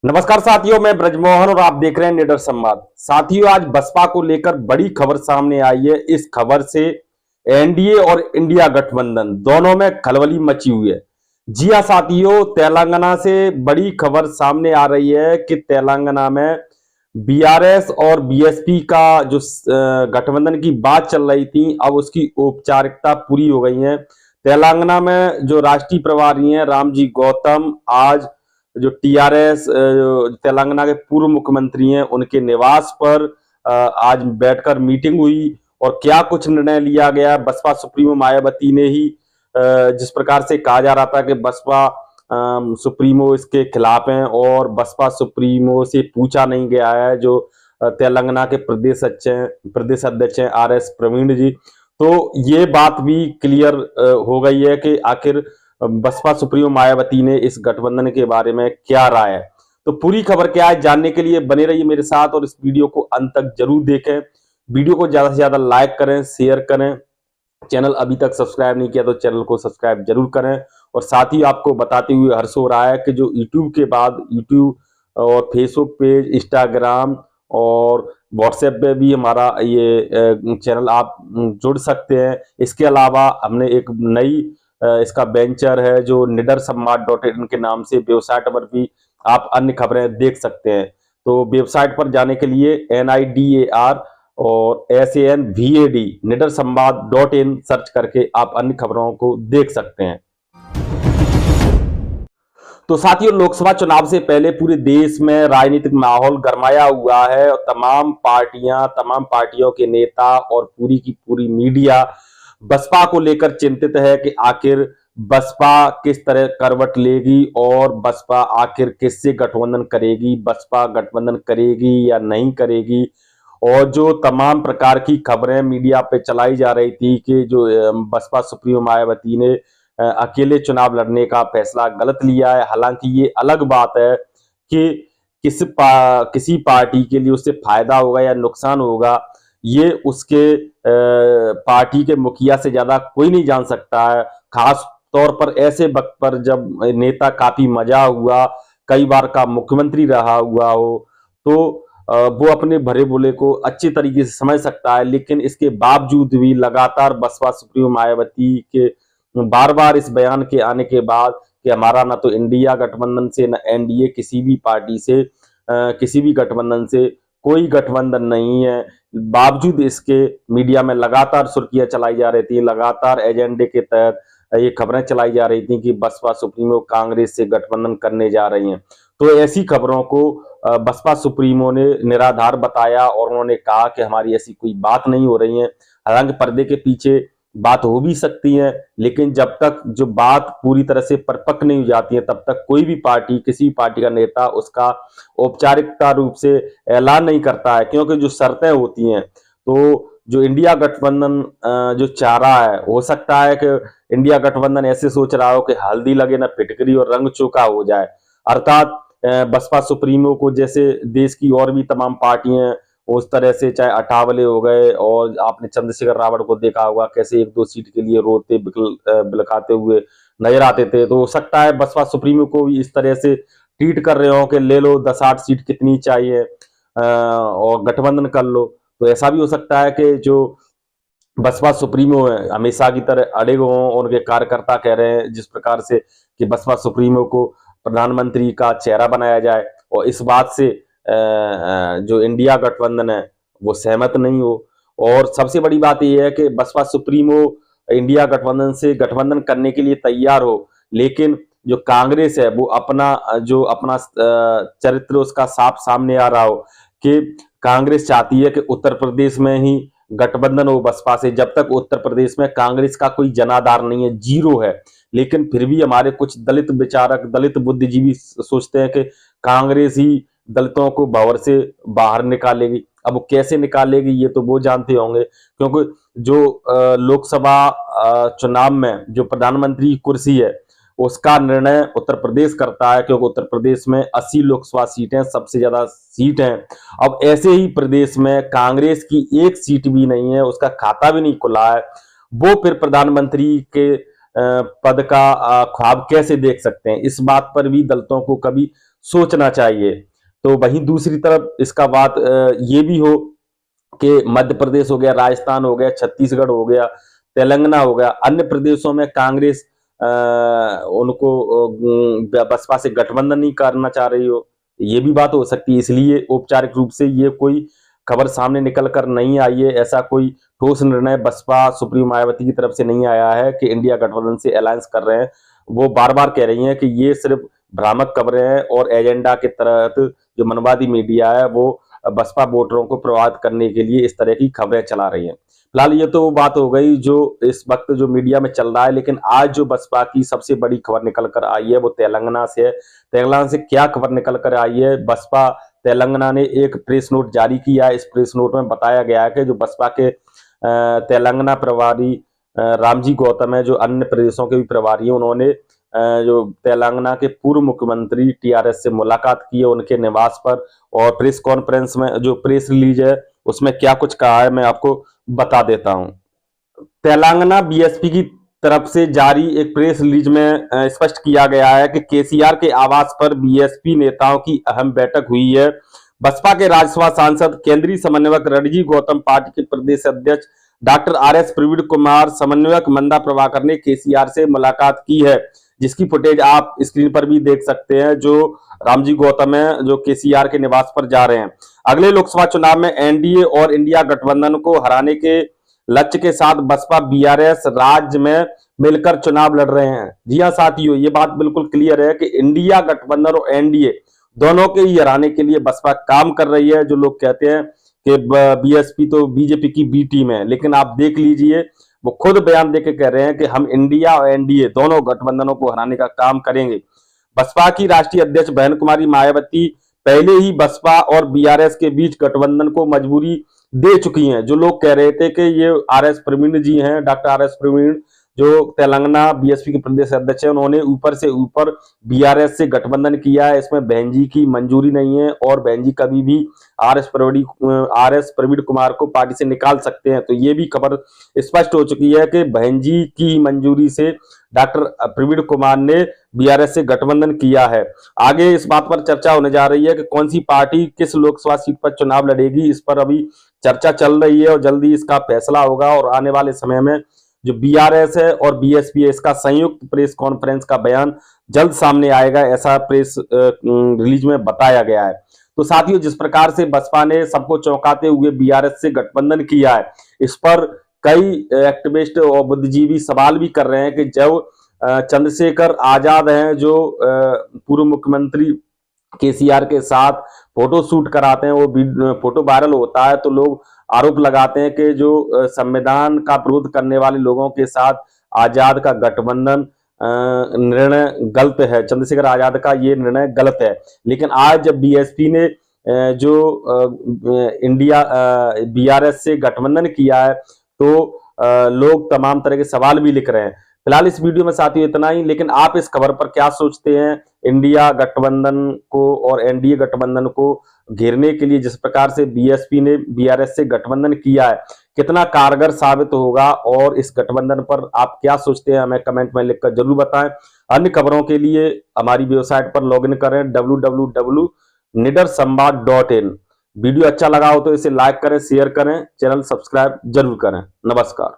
नमस्कार साथियों, मैं ब्रजमोहन और आप देख रहे हैं निडर संवाद। साथियों, आज बसपा को लेकर बड़ी खबर सामने आई है। इस खबर से एनडीए और इंडिया गठबंधन दोनों में खलबली मची हुई है। जी हां साथियों, तेलंगाना से बड़ी खबर सामने आ रही है कि तेलंगाना में बीआरएस और बीएसपी का जो गठबंधन की बात चल रही थी, अब उसकी औपचारिकता पूरी हो गई है। तेलंगाना में जो राष्ट्रीय प्रभारी हैं रामजी गौतम, आज जो टीआरएस तेलंगाना के पूर्व मुख्यमंत्री हैं उनके निवास पर आज बैठकर मीटिंग हुई और क्या कुछ निर्णय लिया गया। बसपा सुप्रीमो मायावती ने ही जिस प्रकार से कहा जा रहा था कि बसपा सुप्रीमो इसके खिलाफ हैं और बसपा सुप्रीमो से पूछा नहीं गया है, जो तेलंगाना के प्रदेश अध्यक्ष हैं आर एस प्रवीण जी। तो ये बात भी क्लियर हो गई है कि आखिर बसपा सुप्रीमो मायावती ने इस गठबंधन के बारे में क्या राय है। तो पूरी खबर क्या है जानने के लिए बने रहिए मेरे साथ और इस वीडियो को अंत तक जरूर देखें। वीडियो को ज्यादा से ज्यादा लाइक करें, शेयर करें। चैनल अभी तक सब्सक्राइब नहीं किया तो चैनल को सब्सक्राइब जरूर करें। और साथ ही आपको बताते हुए हर्ष हो रहा है कि जो यूट्यूब के बाद यूट्यूब और फेसबुक पेज, इंस्टाग्राम और व्हाट्सएप पे भी हमारा ये चैनल आप जुड़ सकते हैं। इसके अलावा हमने एक नई इसका वेंचर है जो निडर संवाद .in के नाम से वेबसाइट पर भी आप अन्य खबरें देख सकते हैं। तो वेबसाइट पर जाने के लिए NIDAR और SANVAD निडर संवाद .in सर्च करके आप अन्य खबरों को देख सकते हैं। तो साथियों, लोकसभा चुनाव से पहले पूरे देश में राजनीतिक माहौल गरमाया हुआ है और तमाम पार्टियों के नेता और पूरी की पूरी मीडिया बसपा को लेकर चिंतित है कि आखिर बसपा किस तरह करवट लेगी और बसपा आखिर किससे गठबंधन करेगी, बसपा गठबंधन करेगी या नहीं करेगी। और जो तमाम प्रकार की खबरें मीडिया पे चलाई जा रही थी कि जो बसपा सुप्रीमो मायावती ने अकेले चुनाव लड़ने का फैसला गलत लिया है। हालांकि ये अलग बात है कि किसी पार्टी के लिए उससे फायदा होगा या नुकसान होगा, ये उसके पार्टी के मुखिया से ज्यादा कोई नहीं जान सकता है। खास तौर पर ऐसे वक्त पर जब नेता काफी मजा हुआ, कई बार का मुख्यमंत्री रहा हुआ हो, तो वो अपने भरे बोले को अच्छी तरीके से समझ सकता है। लेकिन इसके बावजूद भी लगातार बसपा सुप्रीमो मायावती के बार बार इस बयान के आने के बाद कि हमारा ना तो इंडिया गठबंधन से ना एनडीए किसी भी पार्टी से किसी भी गठबंधन से कोई गठबंधन नहीं है, बावजूद इसके मीडिया में लगातार सुर्खियां चलाई जा रही थी, लगातार एजेंडे के तहत ये खबरें चलाई जा रही थी कि बसपा सुप्रीमो कांग्रेस से गठबंधन करने जा रही हैं। तो ऐसी खबरों को बसपा सुप्रीमो ने निराधार बताया और उन्होंने कहा कि हमारी ऐसी कोई बात नहीं हो रही है। हालांकि पर्दे के पीछे बात हो भी सकती है, लेकिन जब तक जो बात पूरी तरह से परिपक्व नहीं हो जाती है तब तक कोई भी पार्टी, किसी भी पार्टी का नेता उसका औपचारिकता रूप से ऐलान नहीं करता है। क्योंकि जो शर्तें होती हैं, तो जो इंडिया गठबंधन जो चाह रहा है, हो सकता है कि इंडिया गठबंधन ऐसे सोच रहा हो कि हल्दी लगे ना फिटकरी और रंग चोखा हो जाए। अर्थात बसपा सुप्रीमो को जैसे देश की और भी तमाम पार्टियां उस तरह से, चाहे अठावले हो गए, और आपने चंद्रशेखर रावत को देखा होगा कैसे एक दो सीट के लिए रोते बिलखाते हुए नजर आते थे। तो हो सकता है बसपा सुप्रीमो को भी इस तरह से ट्वीट कर रहे हो कि ले लो 10-8 सीट कितनी चाहिए और गठबंधन कर लो। तो ऐसा भी हो सकता है कि जो बसपा सुप्रीमो है हमेशा की तरह अड़े हुए हों, उनके कार्यकर्ता कह रहे हैं जिस प्रकार से कि बसपा सुप्रीमो को प्रधानमंत्री का चेहरा बनाया जाए, और इस बात से जो इंडिया गठबंधन है वो सहमत नहीं हो। और सबसे बड़ी बात यह है कि बसपा सुप्रीमो इंडिया गठबंधन से गठबंधन करने के लिए तैयार हो, लेकिन जो कांग्रेस है वो अपना चरित्र उसका साफ सामने आ रहा हो कि कांग्रेस चाहती है कि उत्तर प्रदेश में ही गठबंधन हो बसपा से। जब तक उत्तर प्रदेश में कांग्रेस का कोई जनाधार नहीं है, जीरो है, लेकिन फिर भी हमारे कुछ दलित विचारक, दलित बुद्धिजीवी सोचते हैं कि कांग्रेस ही दलितों को भंवर से बाहर निकालेगी। अब वो कैसे निकालेगी ये तो वो जानते होंगे, क्योंकि जो लोकसभा चुनाव में जो प्रधानमंत्री की कुर्सी है उसका निर्णय उत्तर प्रदेश करता है, क्योंकि उत्तर प्रदेश में 80 लोकसभा सीटें, सबसे ज्यादा सीट हैं। अब ऐसे ही प्रदेश में कांग्रेस की एक सीट भी नहीं है, उसका खाता भी नहीं खुला है, वो फिर प्रधानमंत्री के पद का ख्वाब कैसे देख सकते हैं। इस बात पर भी दलितों को कभी सोचना चाहिए। तो वहीं दूसरी तरफ इसका बात ये भी हो कि मध्य प्रदेश हो गया, राजस्थान हो गया, छत्तीसगढ़ हो गया, तेलंगाना हो गया, अन्य प्रदेशों में कांग्रेस उनको बसपा से गठबंधन नहीं करना चाह रही हो, ये भी बात हो सकती है। इसलिए औपचारिक रूप से ये कोई खबर सामने निकल कर नहीं आई है, ऐसा कोई ठोस निर्णय बसपा सुप्रीमो मायावती की तरफ से नहीं आया है कि इंडिया गठबंधन से अलायंस कर रहे हैं। वो बार बार कह रही हैं कि ये सिर्फ भ्रामक खबरें हैं और एजेंडा के तहत जो मनवादी मीडिया है वो बसपा वोटरों को प्रभावित करने के लिए इस तरह की खबरें चला रही हैं। फिलहाल ये तो बात हो गई जो इस वक्त जो मीडिया में चल रहा है, लेकिन आज जो बसपा की सबसे बड़ी खबर निकल कर आई है वो तेलंगाना से है। तेलंगाना से क्या खबर निकल कर आई है? बसपा तेलंगाना ने एक प्रेस नोट जारी किया है। इस प्रेस नोट में बताया गया है कि जो बसपा के तेलंगाना प्रभारी रामजी गौतम है, जो अन्य प्रदेशों के भी प्रभारी हैं, उन्होंने जो तेलंगाना के पूर्व मुख्यमंत्री टीआरएस से मुलाकात की है उनके निवास पर, और प्रेस कॉन्फ्रेंस में जो प्रेस रिलीज है उसमें क्या कुछ कहा है मैं आपको बता देता हूं। तेलंगाना बीएसपी की तरफ से जारी एक प्रेस रिलीज में स्पष्ट किया गया है कि केसीआर के आवास पर बीएसपी नेताओं की अहम बैठक हुई है। बसपा के राज्यसभा सांसद केंद्रीय समन्वयक रणजी गौतम, पार्टी के प्रदेश अध्यक्ष डॉक्टर आरएस प्रवीण कुमार, समन्वयक मंदा प्रभाकर ने केसीआर से मुलाकात की है, जिसकी फुटेज आप स्क्रीन पर भी देख सकते हैं। जो रामजी गौतम है जो केसीआर के निवास पर जा रहे हैं। अगले लोकसभा चुनाव में एनडीए और इंडिया गठबंधन को हराने के लक्ष्य के साथ बसपा बीआरएस राज्य में मिलकर चुनाव लड़ रहे हैं। जी हां साथियों, ये बात बिल्कुल क्लियर है कि इंडिया गठबंधन और एनडीए दोनों के ही हराने के लिए बसपा काम कर रही है। जो लोग कहते हैं कि बीएसपी तो बीजेपी की बी टीम है, लेकिन आप देख लीजिए वो खुद बयान देके कह रहे हैं कि हम इंडिया और एनडीए दोनों गठबंधनों को हराने का काम करेंगे। बसपा की राष्ट्रीय अध्यक्ष बहन कुमारी मायावती पहले ही बसपा और बीआरएस के बीच गठबंधन को मंजूरी दे चुकी हैं। जो लोग कह रहे थे कि ये आरएस प्रवीण जी हैं, डॉक्टर आरएस प्रवीण जो तेलंगाना बीएसपी के प्रदेश अध्यक्ष है, उन्होंने ऊपर से ऊपर बीआरएस से गठबंधन किया है, इसमें बहन जी की मंजूरी नहीं है और बहन जी कभी भी आरएस प्रवीण कुमार को पार्टी से निकाल सकते हैं। तो ये भी खबर स्पष्ट हो चुकी है कि बहन जी की मंजूरी से डॉक्टर प्रवीण कुमार ने बीआरएस से गठबंधन किया है। आगे इस बात पर चर्चा होने जा रही है कि कौन सी पार्टी किस लोकसभा सीट पर चुनाव लड़ेगी, इस पर अभी चर्चा चल रही है और जल्दी इसका फैसला होगा। और आने वाले समय में जो बीआरएस है और बीएसपी है, इसका संयुक्त प्रेस कॉन्फ्रेंस का बयान जल्द सामने आएगा, ऐसा प्रेस रिलीज में बताया गया है। तो साथियों, जिस प्रकार से बसपा ने सबको चौंकाते हुए बीआरएस से गठबंधन किया है, इस पर कई एक्टिविस्ट और बुद्धिजीवी सवाल भी कर रहे हैं कि जब चंद्रशेखर आजाद हैं जो पूर्व मुख्यमंत्री केसीआर के साथ फोटो शूट कराते हैं, वो फोटो वायरल होता है, तो लोग आरोप लगाते हैं कि जो संविधान का विरोध करने वाले लोगों के साथ आजाद का गठबंधन निर्णय गलत है, चंद्रशेखर आजाद का ये निर्णय गलत है। लेकिन आज जब बीएसपी ने जो इंडिया बीआरएस से गठबंधन किया है तो लोग तमाम तरह के सवाल भी लिख रहे हैं। फिलहाल इस वीडियो में साथियों इतना ही, लेकिन आप इस खबर पर क्या सोचते हैं? इंडिया गठबंधन को और एनडीए गठबंधन को घेरने के लिए जिस प्रकार से बीएसपी ने बीआरएस से गठबंधन किया है, कितना कारगर साबित होगा और इस गठबंधन पर आप क्या सोचते हैं, हमें कमेंट में लिखकर जरूर बताएं। अन्य खबरों के लिए हमारी वेबसाइट पर लॉगिन करें www.nidarsamvad.in। वीडियो अच्छा लगा हो तो इसे लाइक करें, शेयर करें, चैनल सब्सक्राइब जरूर करें। नमस्कार।